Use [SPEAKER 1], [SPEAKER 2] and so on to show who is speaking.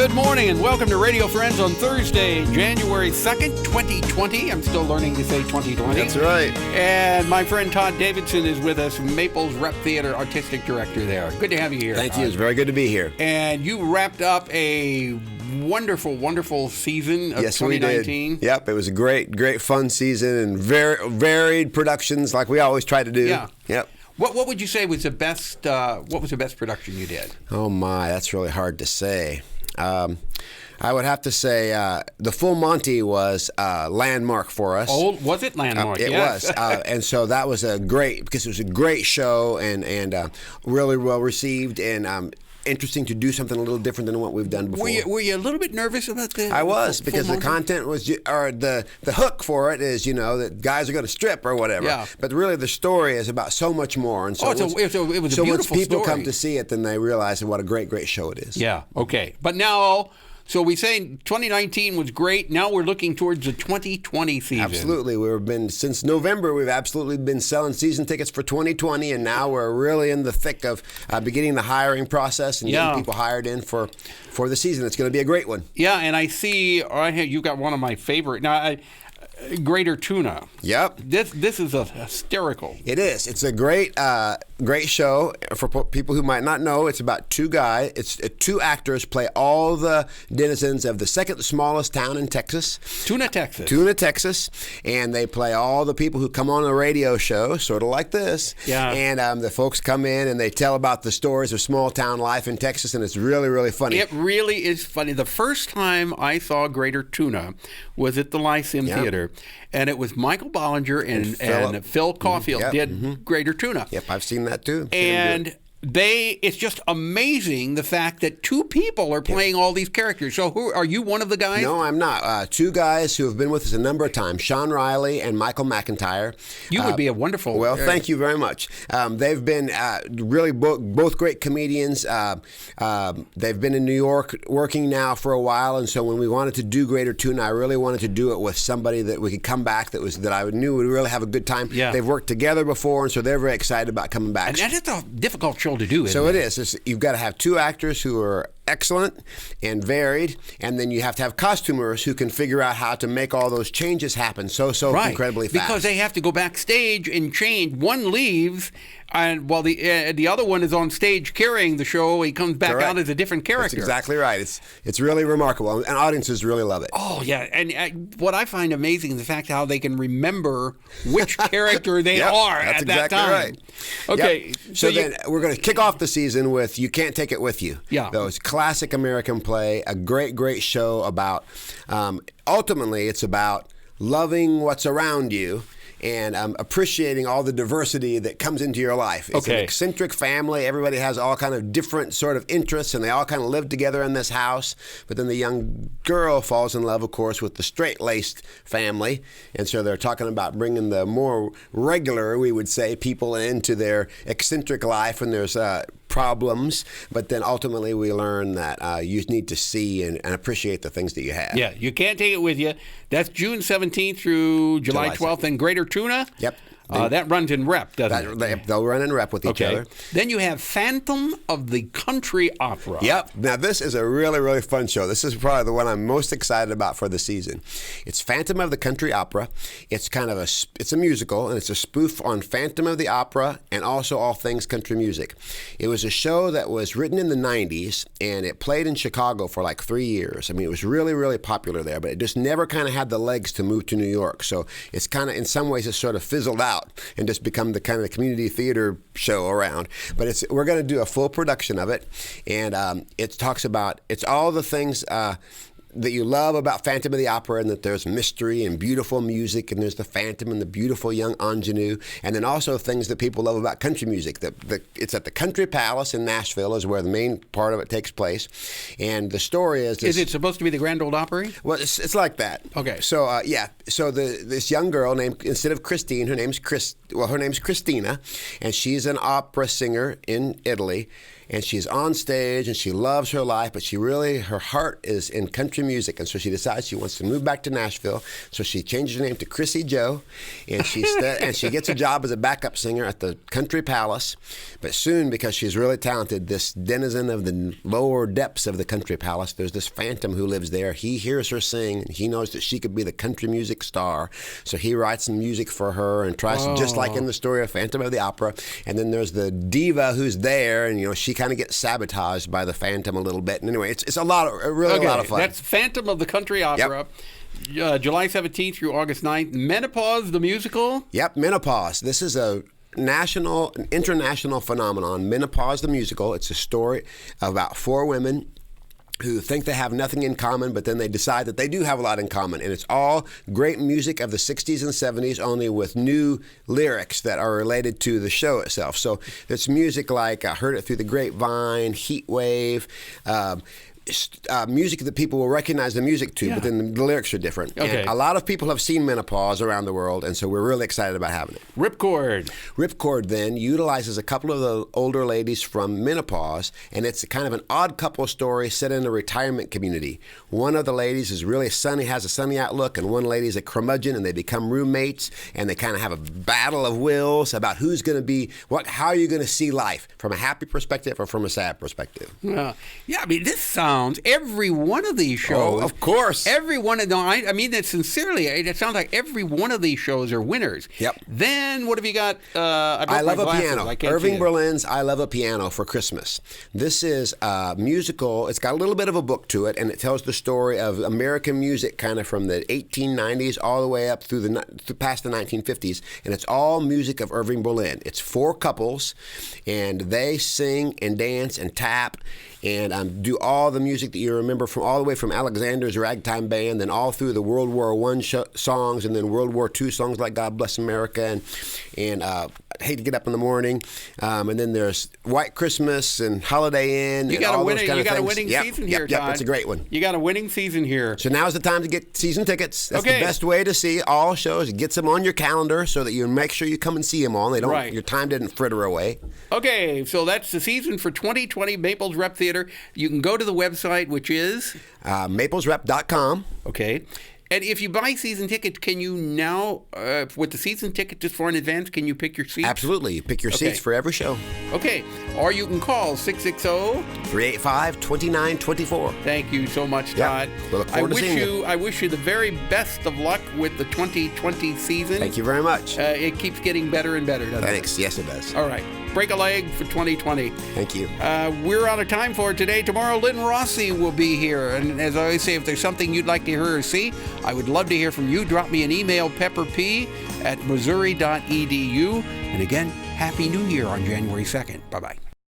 [SPEAKER 1] Good morning and welcome to Radio Friends on Thursday, January 2nd, 2020. I'm still learning to say 2020.
[SPEAKER 2] That's right.
[SPEAKER 1] And my friend Todd Davison is with us, Maple's Rep Theater Artistic Director there. Good to have you here.
[SPEAKER 2] Thank you. It's very good to be here.
[SPEAKER 1] And you wrapped up a wonderful, wonderful season of 2019.
[SPEAKER 2] We did. Yep, it was a great fun season and very varied productions like we always try to do.
[SPEAKER 1] Yeah.
[SPEAKER 2] Yep.
[SPEAKER 1] What would you say was the best? What was the best production you did?
[SPEAKER 2] Oh my, that's really hard to say. I would have to say the full Monty was a landmark for us.
[SPEAKER 1] Oh, was it landmark?
[SPEAKER 2] It
[SPEAKER 1] yes.
[SPEAKER 2] was, and so that was because it was a great show and really well received and interesting to do something a little different than what we've done before.
[SPEAKER 1] Were you a little bit nervous about the?
[SPEAKER 2] I was because the content was, or the hook for it is, that guys are going to strip or whatever.
[SPEAKER 1] Yeah.
[SPEAKER 2] But really, the story is about so much more. And so
[SPEAKER 1] it was a beautiful story.
[SPEAKER 2] Once people come to see it, then they realize what a great show it is.
[SPEAKER 1] Yeah. Okay. But now. So we say 2019 was great. Now we're looking towards the 2020 season.
[SPEAKER 2] Absolutely. Since November, we've absolutely been selling season tickets for 2020, and now we're really in the thick of beginning the hiring process and getting people hired in for the season. It's going to be a great one. Yeah,
[SPEAKER 1] and I see you got one of my favorite. Now, Greater Tuna.
[SPEAKER 2] Yep.
[SPEAKER 1] This is hysterical.
[SPEAKER 2] It is. It's a great show. For people who might not know, it's about two guys. It's two actors play all the denizens of the second smallest town in Texas.
[SPEAKER 1] Tuna, Texas.
[SPEAKER 2] And they play all the people who come on a radio show, sort of like this.
[SPEAKER 1] Yeah.
[SPEAKER 2] And the folks come in and they tell about the stories of small town life in Texas, and it's really, really funny.
[SPEAKER 1] It really is funny. The first time I saw Greater Tuna was at the Lyceum Theater. And it was Michael Bollinger and Phil Caulfield did Greater Tuna.
[SPEAKER 2] Yep, I've seen that too.
[SPEAKER 1] And it's just amazing the fact that two people are playing all these characters. So are you one of the guys?
[SPEAKER 2] No, I'm not. Two guys who have been with us a number of times, Sean Riley and Michael McIntyre.
[SPEAKER 1] You would be a wonderful...
[SPEAKER 2] Well, thank you very much. They've been really both great comedians. They've been in New York working now for a while, and so when we wanted to do Greater Tuna, I really wanted to do it with somebody that we could come back that I knew would really have a good time.
[SPEAKER 1] Yeah.
[SPEAKER 2] They've worked together before, and so they're very excited about coming back.
[SPEAKER 1] And that's a difficult show to do,
[SPEAKER 2] so it is. You've got to have two actors who are excellent and varied, and then you have to have costumers who can figure out how to make all those changes happen so incredibly fast.
[SPEAKER 1] Because they have to go backstage and change. One leaves, and while the other one is on stage carrying the show, he comes back out as a different character.
[SPEAKER 2] That's exactly right. It's really remarkable, and audiences really love it.
[SPEAKER 1] Oh yeah, and what I find amazing is the fact how they can remember which character they are
[SPEAKER 2] that's
[SPEAKER 1] at that
[SPEAKER 2] exactly
[SPEAKER 1] time.
[SPEAKER 2] Right.
[SPEAKER 1] Okay,
[SPEAKER 2] yep. So then we're going to kick off the season with "You Can't Take It With You."
[SPEAKER 1] Yeah,
[SPEAKER 2] those classic American play, a great show about. Ultimately, it's about loving what's around you and appreciating all the diversity that comes into your life. It's an eccentric family. Everybody has all kind of different sort of interests, and they all kind of live together in this house. But then the young girl falls in love, of course, with the straight-laced family. And so they're talking about bringing the more regular, we would say, people into their eccentric life, and there's problems. But then ultimately we learn that you need to see and appreciate the things that you have.
[SPEAKER 1] Yeah, You Can't Take It With You. That's June 17th through July 12th in Greater Tuna.
[SPEAKER 2] Yep.
[SPEAKER 1] That runs in Rep, doesn't it?
[SPEAKER 2] They'll run in Rep with each other.
[SPEAKER 1] Then you have Phantom of the Country Opera.
[SPEAKER 2] Yep. Now, this is a really, really fun show. This is probably the one I'm most excited about for the season. It's Phantom of the Country Opera. It's kind of it's a musical, and it's a spoof on Phantom of the Opera and also all things country music. It was a show that was written in the 90s, and it played in Chicago for like 3 years. I mean, it was really, really popular there, but it just never kind of had the legs to move to New York. So it's kind of, in some ways, it's sort of fizzled out and just become the kind of community theater show around. But we're going to do a full production of it, and it talks about, it's all the things that you love about Phantom of the Opera, and that there's mystery and beautiful music, and there's the Phantom and the beautiful young ingenue, and then also things that people love about country music. It's at the Country Palace in Nashville is where the main part of it takes place, and the story is...
[SPEAKER 1] Is it supposed to be the Grand Ole Opry?
[SPEAKER 2] Well, it's like that.
[SPEAKER 1] Okay.
[SPEAKER 2] So, so this young girl named, instead of Christine, her name's Christina, and she's an opera singer in Italy. and she's on stage, and she loves her life, but her heart is in country music, and so she decides she wants to move back to Nashville. So she changes her name to Chrissy Joe, and she gets a job as a backup singer at the Country Palace. But soon, because she's really talented, this denizen of the lower depths of the Country Palace, there's this phantom who lives there. He hears her sing, and he knows that she could be the country music star. So he writes some music for her and tries to, just like in the story of Phantom of the Opera. And then there's the diva who's there, and she kind of gets sabotaged by the phantom a little bit. And anyway, it's a lot of fun.
[SPEAKER 1] That's Phantom of the Country Opera. Yep. July 17th through August 9th. Menopause the Musical.
[SPEAKER 2] Yep, Menopause. This is an international phenomenon. Menopause the Musical. It's a story about 4 women who think they have nothing in common, but then they decide that they do have a lot in common. And it's all great music of the 60s and 70s, only with new lyrics that are related to the show itself. So it's music like I Heard It Through the Grapevine, Heat Wave, music that people will recognize the music to, but then the lyrics are different.
[SPEAKER 1] Okay.
[SPEAKER 2] And a lot of people have seen Menopause around the world, and so we're really excited about having it.
[SPEAKER 1] Ripcord.
[SPEAKER 2] Ripcord then utilizes a couple of the older ladies from Menopause, and it's kind of an odd couple story set in a retirement community. One of the ladies is really sunny, has a sunny outlook, and one lady is a curmudgeon, and they become roommates, and they kind of have a battle of wills about who's going to be, how are you going to see life, from a happy perspective or from a sad perspective.
[SPEAKER 1] I mean, this sounds, every one of these shows.
[SPEAKER 2] Oh, of course.
[SPEAKER 1] Every one of them, I mean that sincerely. It sounds like every one of these shows are winners.
[SPEAKER 2] Yep.
[SPEAKER 1] Then what have you got?
[SPEAKER 2] I Love a Piano. Irving Berlin's I Love a Piano for Christmas. This is a musical. It's got a little bit of a book to it, and it tells the story of American music kind of from the 1890s all the way up through past the 1950s, and it's all music of Irving Berlin. It's 4 couples, and they sing and dance and tap and do all the music that you remember from all the way from Alexander's Ragtime Band, then all through the World War I songs, and then World War II songs like God Bless America and Hate to Get Up in the Morning, and then there's White Christmas and Holiday Inn.
[SPEAKER 1] You got a winning season here, Todd.
[SPEAKER 2] Yep, it's a great one.
[SPEAKER 1] You got a winning season here.
[SPEAKER 2] So now's the time to get season tickets. That's the best way to see all shows. It gets them on your calendar so that you make sure you come and see them all. They don't. Your time didn't fritter away.
[SPEAKER 1] Okay, so that's the season for 2020 Maples Rep Theater. You can go to the website, which is
[SPEAKER 2] maplesrep.com.
[SPEAKER 1] Okay. And if you buy season tickets, can you now, with the season ticket just far in advance, can you pick your seats?
[SPEAKER 2] Absolutely. You pick your seats for every show.
[SPEAKER 1] Okay. Or you can call 660-385-2924. Thank you so much, Todd.
[SPEAKER 2] Yep. We'll look forward to seeing you.
[SPEAKER 1] I wish you the very best of luck with the 2020 season.
[SPEAKER 2] Thank you very much.
[SPEAKER 1] It keeps getting better and better, doesn't it?
[SPEAKER 2] Thanks. Yes, it does.
[SPEAKER 1] All right. Break a leg for 2020.
[SPEAKER 2] Thank you.
[SPEAKER 1] We're out of time for today. Tomorrow, Lynn Rossi will be here. And as I always say, if there's something you'd like to hear or see, I would love to hear from you. Drop me an email, pepperp@missouri.edu. And again, Happy New Year on January 2nd. Bye-bye.